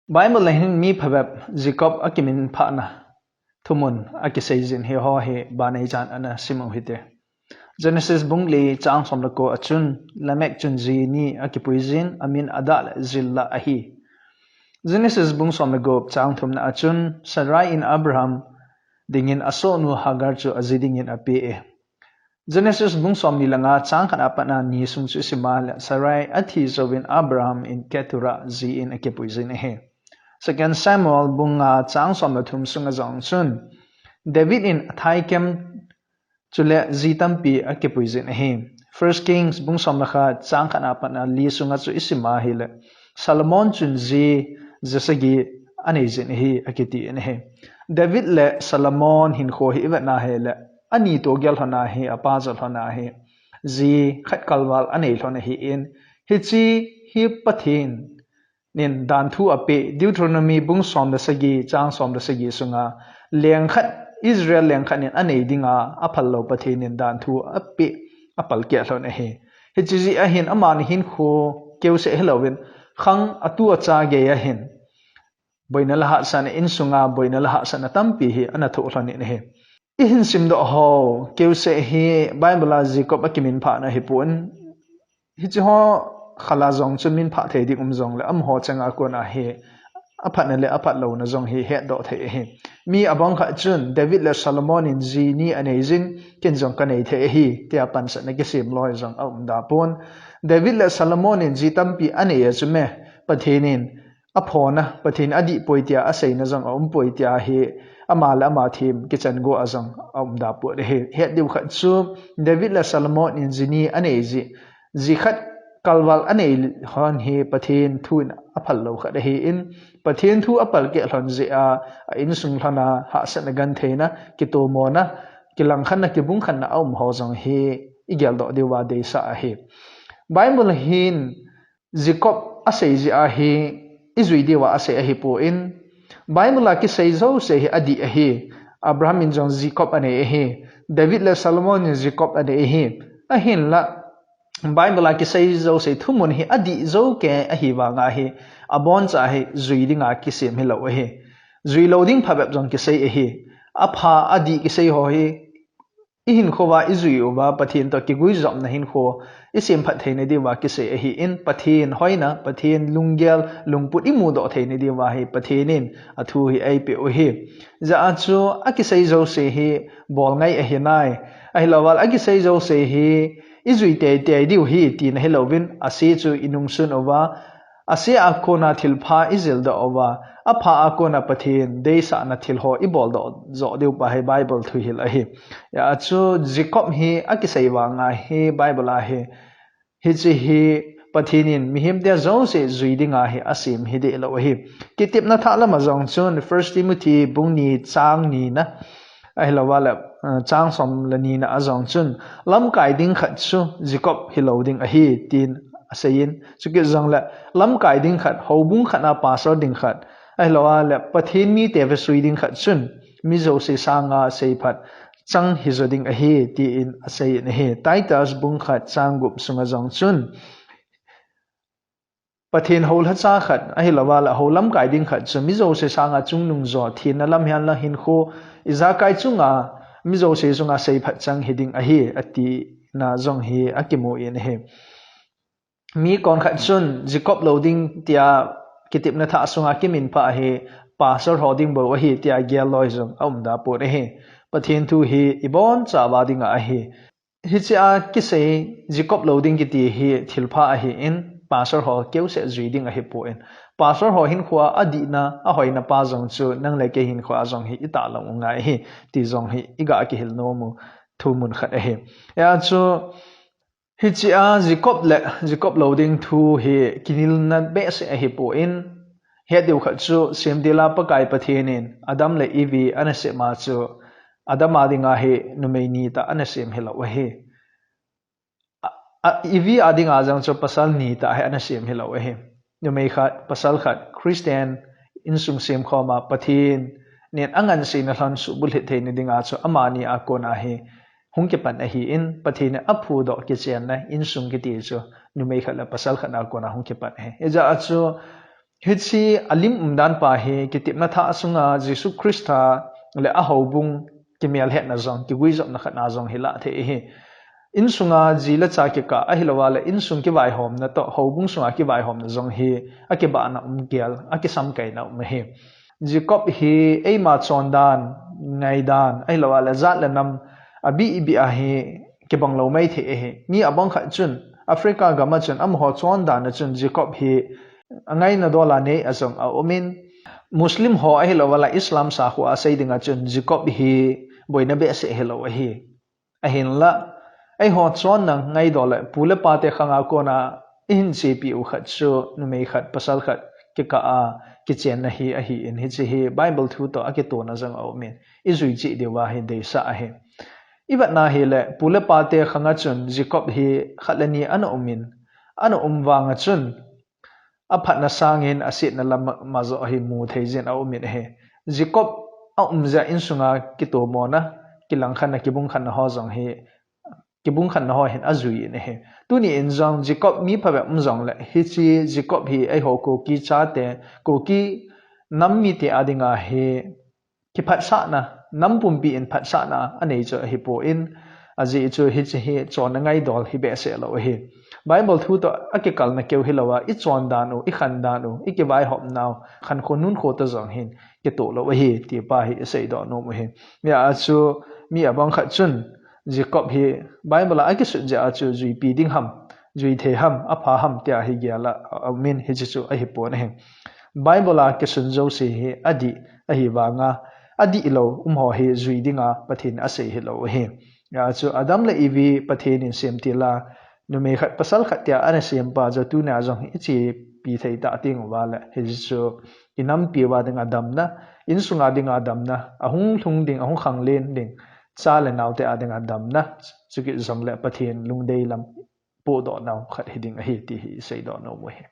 Bible lahin mi phabab Jacob akimin phana thumun akisejin he ho he banai jan ana simau hite Genesis bungli chang somlako achun lamek chunji ni akipuizin amin adal zilla ahi Genesis bung somlago chang thumna achun Sarai in Abraham dingin asonu Hagar chu azidingin ape Genesis bung somni langa chang khan apana ni sung chu simal Sarai athi zowin Abraham in Ketura zi in akipuizin he Second Samuel bunga chang somla thum sunga jong chun David in thaikem chule zitampi akipuizin he First Kings bung somla kha chang khan apana li sunga chu isima hile Solomon chun zi jasagi anejin he akiti in he David le Solomon hin kho hi na he le ani to gyal hona he apa jal hona he zi khat kalwal anei hlona hi in hi chi hi pathin nin dan thu ape Deuteronomy bung som da sagi chang som da sagi sunga leng khat Israel leng khat nin anei dinga aphal lo pathin nin dan thu ape apal ke hlona he hi chi ji a hin aman hin kho keu se helowin khang atu acha ge ya hin boina la ha san in sunga boina la ha san tampi hi ana thu hlani he ihin sim do ho keu se hi Bible Jacob akimin pha na hi pun hi chi ho khala zong chun min pha thei dik zong le am ho changa ko na he aphat na le aphat lo na zong hi he do thei he mi abang kha chun David le Solomon in zi ni anejin ken zong ka nei the hi te apan sa na ke sim loi zong am da pon David le Solomon in zi tampi ane ya chume pathenin aphona pathin adi poitia asei na zong poitia hi amal ama thim kitchen go azang da pu he diu khat chu David le Solomon in zini aneji ji khat kalwal anei hon he pathin thun aphal lo khat he in pathin thu apal ke hlon je a in sung hlana ha san gan theina kito mona kilang khan na kibung khan na ho jong he igyal do dewa de sa he Bible hin Jacob asei ji a he izui dewa asei a he po in Bible ki sei zo se hi adi a hi Abraham in jong Jacob ane hi David le Solomon in Jacob ane hi a hin la Bible ki sei zo se thumun hi adi zo ke a hi wa nga hi abon cha hi zui dinga ki sem hi lo hi zui loading phabab jong ki sei hi apha adi ki sei ho hi ihin khowa izui oba pathin to ki gui zom na hin kho isim phat theine di wa ki se hi in pathin hoina pathin lunggel lungput imu do theine di wa hi pathinin athu hi ai pe o hi za achu akisei zo se hi bol ngai a hi nai ai lawal akisei zo se hi izui te te diu hi tin helovin ase chu inung sun owa ase akona thilpha izil da owa apha akona pathin deisa na thilho ibol do zo deu pa he Bible thu hil a hi ya chu Jacob hi akisei wa nga he Bible a he hi chi hi pathinin mihim dia zo se zui dinga hi asim hi de lo hi kitip na thala ma zong chun First Timothy bung ni chang ni na ai lawala chang som la ni na azong chun lam kai ding khat chu Jacob hi lo ding a hi tin asayin chuki zong la lam kai ding khat ho bung khat na pasor ding khat ai lawala pathin mi te ve sui ding khat chun mi zo se sanga sei phat chang hi zo ding a hi ti in asai ne he Titus bung khat chang gup sunga zong chun pathin hol ha cha khat ai lawala holam kai ding khat chu mi zo se sanga chung nung zo thin na lam hian la hin kho iza kai chunga mi zo se chunga sei phat chang hiding a hi ati na zong hi akimu in he mi kon khat chun Jacob loading tia kitip na tha sunga kimin pa he pastor holding bo hi tia gyal loi zong da po he pathin thu hi ibon cha wa ding a hi hi cha ki sei Jacob loading ki ti hi thilpha a hi in pastor ho keu se reading a hi po in pastor ho hin khwa adi na a hoina pa jong chu nang le ke hin khwa jong hi ita lo ngai hi ti jong hi iga ki hil no mu thu mun khat a hi ya chu hi chi a Jacob loading thu hi kinil na be se a hi po in he deu khat chu sem dela pa kai pathenin Adam le Eve ana se ma chu Adam adinga he numeini ta ana sem helo he Eve adinga jang chu pasal ni ta he ana sem helo he numei khat pasal khat Christian insung sem khoma pathin nen angan se na hlan su bul he thein dinga chu amani akona he hungke pan a hi in pathin aphu do ke chen na insung ke ti chu numei khat la pasal khat akona hungke pan he eja chu Hitsi alim dan pa he kitip na tha sunga Jesus Christa le a hobung kimial het na zong ki guizop na khat na zong hila the he in sunga jila cha ke ka a hilawala in sung ki vai hom na to hobung sunga ki vai hom na zong he a ke ba na kial a ke sam kai na he Jacob he ei ma chon dan ngai dan a hilawala zat la nam abi ibi a he ke bang lo mai the he mi abang kha chun Africa gama chun am ho chon dan na chun Jacob he angai na dola ne azong a omin Muslim ho a hilawala Islam sa khu a sei dinga chun Jacob he boina be se hello he a hin la ai ho chon nang ngai dole pula pa te khanga ko na in cpu khat chu nu mei khat pasal khat ke ka a ke chen na hi a hi in hi chi hi bible thu to ake to na jang au min izui chi de wa hi de sa a he ibat na hi le pula pa te khanga chun Jacob hi khatlani ana umin ana umwanga chun a phat na sangin asit na lam ma zo hi mu thei jen au min he Jacob a umza in sunga ki to mo na kilang khan na kibung khan na ho jong hi kibung khan na ho hen azui ne he tu ni in jong Jacob mi pha ba jong le hi chi Jacob hi ai ho ko ki cha te ko ki nam mi te adinga he ki phat sa na nam pum bi in phat sa na anei cho hi po in aji chu hi chi hi chon na ngai dol hi be se lo hi Bible thu to ake kal na keu hilawa I chon danu I khan danu I ke vai hop naw khan kho nun kho ta jong hin ke to lo hi ti pa hi sei do no mo hi ya chu mi abang kha chun Jacob hi Bible ake su ja chu zui pi ding ham zui the ham apha ham tia hi gyala min hi chu a hi pon he Bible ake sun jo se hi adi a hi wanga adi lo ho hi zui dinga pathin a sei hi lo hi ya chu Adam le Eve pathin in sem ti la nu me khat pasal khat tia ana sem pa zo tu na jong ichi pi thei ta ting wala he chu inam pi wa ding adam na in sunga ding adam na ahung thung ding ahung khang len ding cha le naw te ading adam na chu ki zong le pathin lung dei lam po do naw khat hiding a hi ti hi sei do no mo he